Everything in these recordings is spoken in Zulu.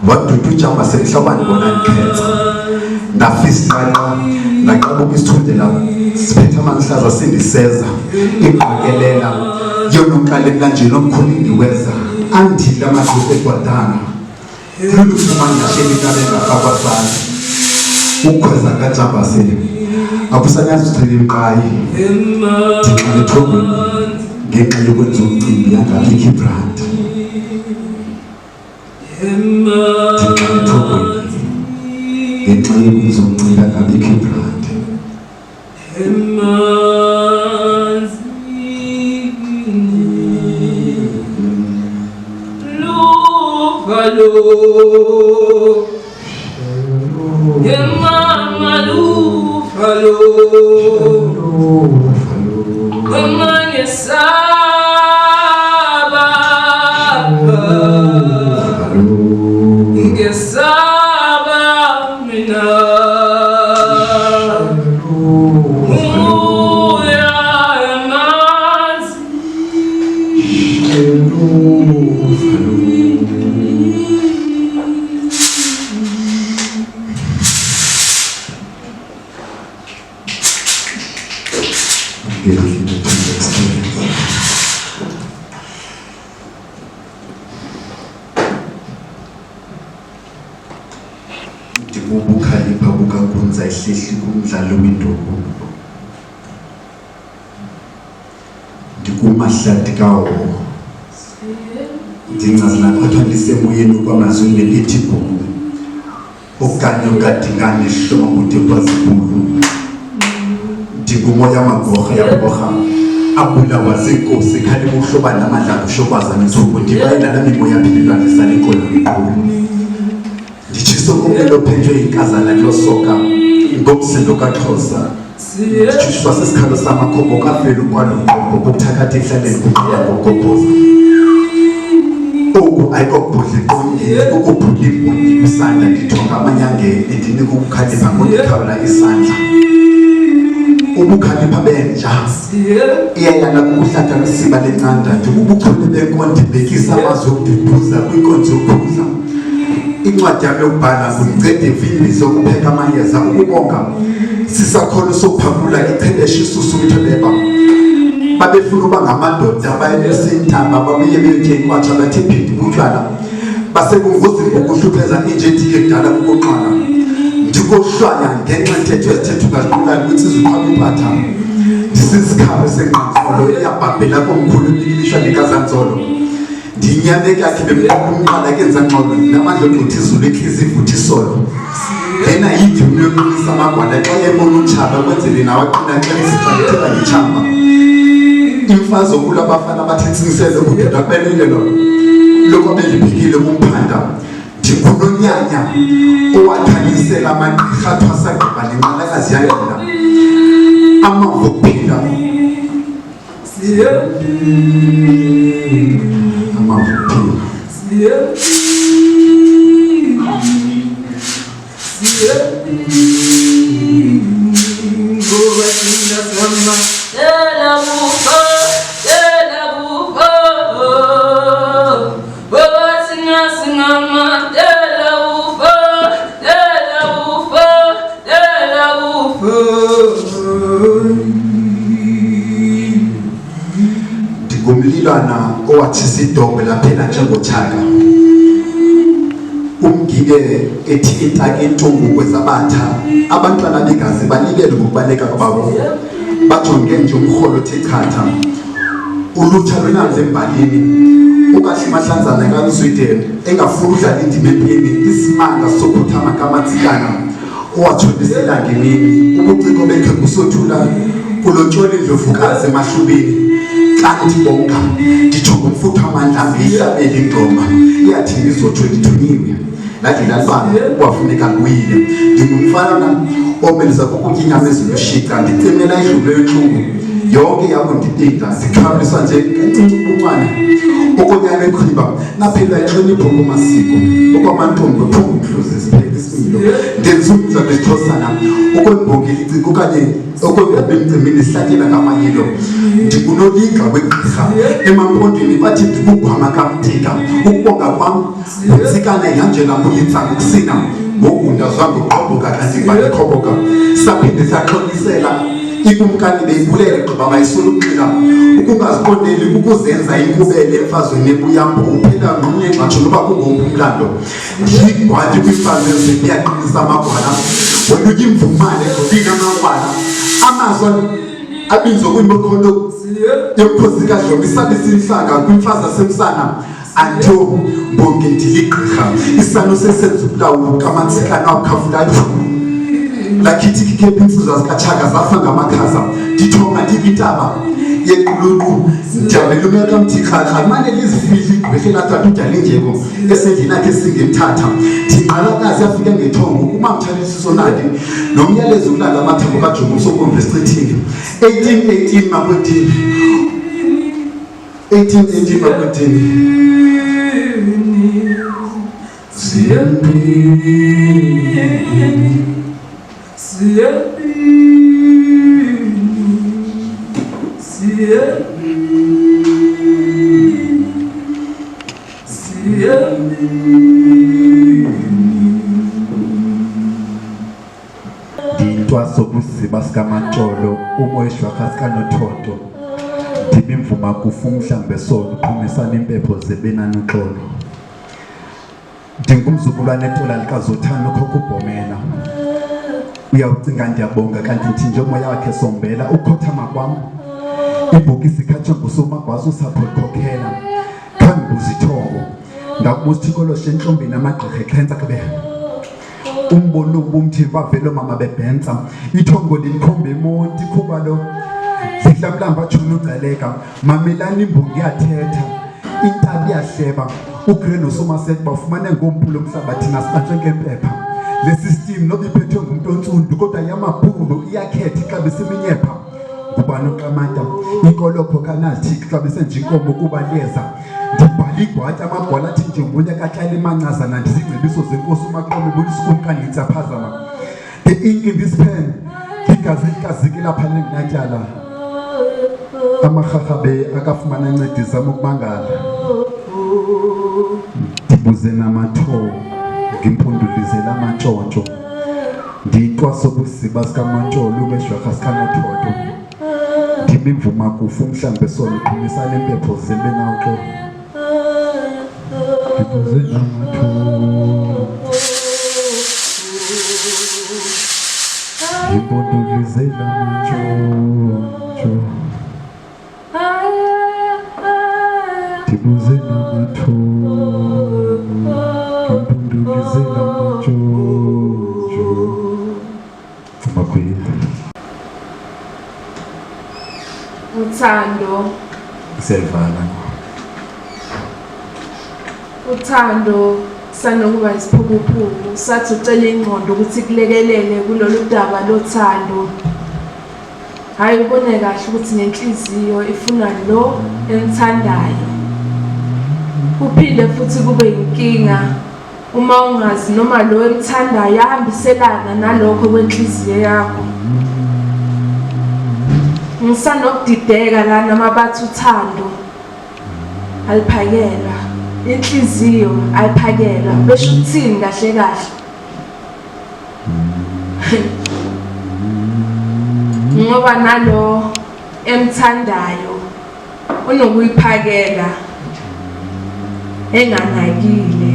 What do you jump as a someone on cancer? The fist like a book is told them, Spetaman says, Cindy says, in Magelena, you don't call it Lange, not calling the weather, until the matter of Guadana. You look for my shady Kabasan, who calls a Gajamba say, I was announced to him by the trouble, get a look to the Vicky brand. Tikani trouble, get a look to the Vicky brand. Moya magoha ya boha abula wazeko sekhali muhloba namadla ushobaza nithuko ndibayina nami moya philwa lesale inkolo ikhulu ndichiso kumelo phenjwe inkazana losoka ngomsindo kaXhosa ndichishwa sesikhalo samakhobo kafela ukwalo ngqobo kuthakatha ihlaleni kuqala ngokophoza oku ayikobudle konke ukubhula ibhuli isandla ndithonga amanyangeni endinike ukukhalipha ngodikhawula isandla ubukhalipha benja iyayana kukuhlatha kwisiba lencanda ubuchule benkonde bekisa amazwi okududuza kwinkonzo yokudla incwadi yami yokubhala ngumncede viliso kupheka amayeza ukubonga sisakhono sokuphakula ichebeshe isusu ithebeba babefuna uba ngamadoda bayesentaba babuye beyothe kwatsha bathe phindi butywala basekungozini ngokuhlupheza inje ethi kudala kukoqala ndikohlwanya ngenxa yethetho ezithetha ungaqulani ukuthi izuqhaba impatha ndisisikhabe senqanzolo eyabhabhela komkhulu ilishwa likazanzolo ndinyane kakhe bemqala kenza ngxolo namandla ogqitha izulu ekhiza ivuthi isolo lena yidli uyoqinisa amagwala xa yebona utshaba kwenzele nawe aqina xa isixakethela ngitshamba imfazo kula abafana bathetsingisele ukudoda kubelile lo lokho belibhekile kumphanda ndikhulonyanya owathanyisela amaqhiha athwasagqiba nenqalakazi yayona amavo kuphila amavo kuphila ngumlilwana owathi sidobhe laphela njengothaka umgike ethi intake intungu kwezabatha abantwana begazi banikele ngokubaleka kwabo bajonge nje umholo othe chatha ulutsha lwenandla embalini ukahle mahlanzana kaNzwide engafuni udlala indima empini isimanga sokhuthama kaMatsikana owatholisela ngemini ubuciko bekhe kusothula kulotshole indlovukazi emahlubini kanti bonga ndijonga umfutho amandla ngihlabele ingoma iyathi izotsho ngithunyiwe lathi lalibana kwafuneka nguyile ngingumfana omeleza ukutya inyama eziloshiqa ndicimela idlulo yonhlungu yonke yakho ndidinga sikhawulisa nje kancinci ubumane okonyana ekhwiba naphela inhlonipho kumasiko okwamantombi phungu mhluzi siphele isimilo ndenzumza besithosana okwembongile iciko okanye okwembemcimini sihlatyela ngamayilo ndikunolika kwegqirha emampondweni bathi ndikugwama kamdika ukubonga kwam utsikana yanjela mbuyitsangu kusina ngokunda zwange uqoboka kanti balekhoboka saphinde saxolisela ikumkani beyibulele gqiba bayisula ukuxila ukungaziqondeli ukuzenza inkubele emfazweni ebuyambo uphela ngqunye nxatsho noba kungomntu umlando yigwadi kwimfazo eziyaqinisa amagwala wena utya imvumane ngobika amagwala amazwi abinzwa kwimikhono yomkhosi kaDlomo isabe silihlanga kwimfaza semsana anto bonke ndiligqirha isano sesenza ubulawulo kaMatsikana wakhafulayo lakithi kikephi imfuza zikaChaka zafa ngamakhaza ndithonga ndikintaba yeqululu ndiyabela umeka mthikhaxa mane lizifihli igqwehlela thatha udala injeko esendlini yakhe singemthatha ndingqalakazi yafika ngethongo kumamthalisiso nandi nomyalezo ukulala amathambo kaJomo sokombe esichithile 1818 makwetini 1818 makwetini Ndintwaso kusiba sikaMantsholo umoyeshwaka sikaNothoto ndibimvuma kufa umhlambe solo phumisana impepho zebenani uxolo ndingumzukulwane etola likaZothana ukhokho uBhomela uyawucinga ndiyabonga kanti nthi nje umoya wakhe sombela ukhothama kwam ibhokisi ikhatshwe ngusomagwaza usapho likhokhela khambi buzithongo ndakubuza ithikolo shentlombini amagqirha ekhensa kube umbono ubumthi bavelo mama bebhensa ithongo linkhombe emonti kuba lo sihlabulamba juna uceleka mamelani imbongi yathetha intabi yahleba uGreno Somerset bafumane ngompulo omhlabathi nasibantshe ngempepha le system nobiphethwe ngumuntu onsundu kodwa yamabhulu iyakhetha xa besiminyepha ngubani uQamata inkolokho kanathi xa besenje inkomo kuba liyeza ndibhala igwatya amagwala athi nje ngunya kaTlali Mancaza nandizingcebiso zenkosi uMaqomo ebonisa ukumkani ngitsaphazama the ink in this pen igazi likaziki lapha lenginatyala amahahabe akafumana incedisa ukubangala ndibuze namatho ngimpundulizela amantshontsho ndiyitwaso kusiba sikaMantsholo ubeshwaka sikaNothoto Themba imvuma kufa umhlambe sona uqhumisana impepho zembe nawuxo Dibuzela matho Imbondolizela matho Dibuzela matho Imbondolizela matho Makwili Uthando Selvala uthando sanokuba isiphukuphuku sathi ucela ingqondo ukuthi kulekelele kulolu daba lothando hayi ubone kahle ukuthi nenhliziyo ifuna lo emthandayo kuphinde futhi kube inkinga uma ungazi noma lo emthandayo ahambiselana nalokho kwenhliziyo yakho ngisanokudideka lana mabathi uthando aliphakela inhliziyo ayiphakela besho ukuthini kahle kahle ngoba nalo emthandayo unokuyiphakela enganakile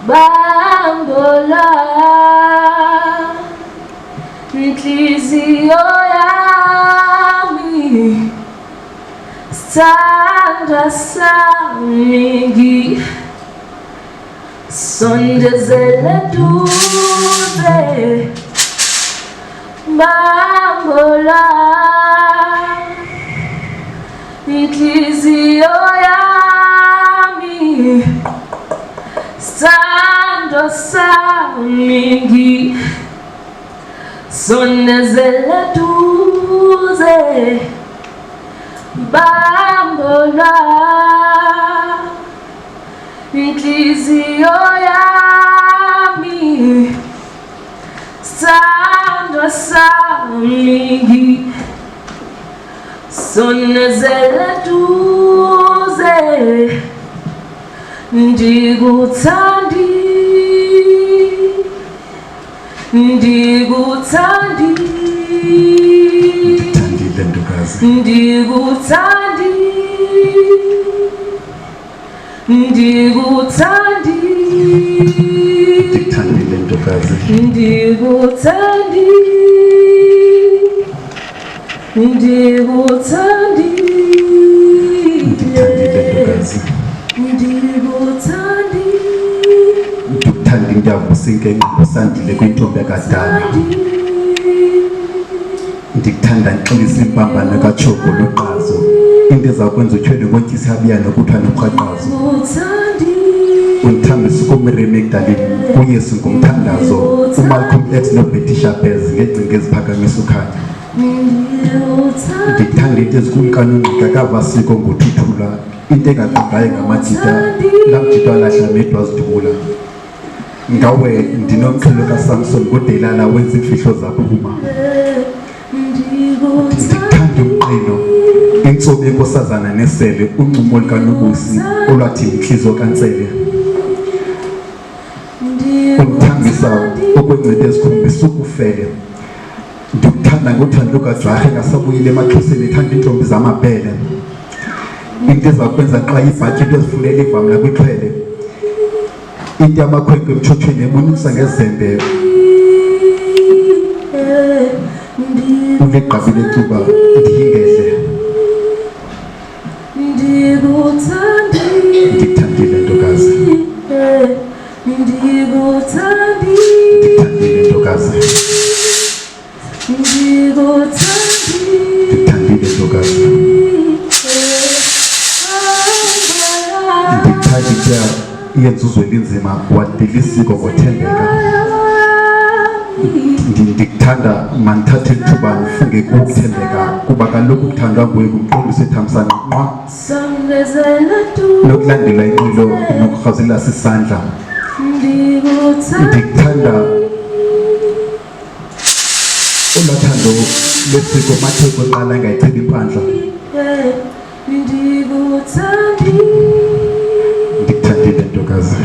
Bambola inhliziyo yami sandra sami sondezele duze bambola inhliziyo yami sandra sami sondezele duze bambola inhliziyo yami sandra sami sondezele duze ndikuthandi Thandile ntokazi ndikuthandi Ndikuthandile ntokazi ndikuthandi Ndikuthandile ntokazi ndikuthandi Ndikuthanda indavusa inkenqe usandile kwintombi yakadala Ndikuthanda nxilisa impambano kaJogo loqazo into ezakwenza uthwele nkontisa yabiyana kuthiwa noqhaqazo undithambisa ukomreme ekudaleni uyesu ngomthandazo uMalcolm X noBetty Shabazz ngengcinga eziphakamisa ukhanya ndikuthanda into ezikumkanongqika kavasiko ngothuthula into engaqondayo ngamadida lamjida walahla medwa azidubula ngawe ndinomxhelo kaSamson ngodelala wenza imfihlo zaphuma ndikuthanda umqino intsomi enkosazana nesele uncumo likaNobusi olwathi inhliziyo kaNtsele undithambisa okwencede ezikhombisa ukufele ndikuthanda ngothando lukaJwahe ngasabuyile emaXhoseni ethanda intombi zamabhele into ezakwenza xa ibhatyi into ezifunela ivamla kwixhwele into yamakhwenkwe emtshothweni ebonisa ngezembe ulegqabile ecuba ndiyingedle ndikuthandile ntokazi ndikuthandile ntokazi ndikuthandile ntokazi ndikuthanda itya iyenzuzo elinzima wadila isiko ngothembeka ndikuthanda mandithathe ithuba ndifunge kukuthembeka kuba kaloku kuthandwa nguye ngumqondisi ethamsanqa nqa nokulandela inqilo nokurhazela sisandla ndikuthanda ulathando lesiko matheko qala engayichibi imphandla ndikuthandile ntokazi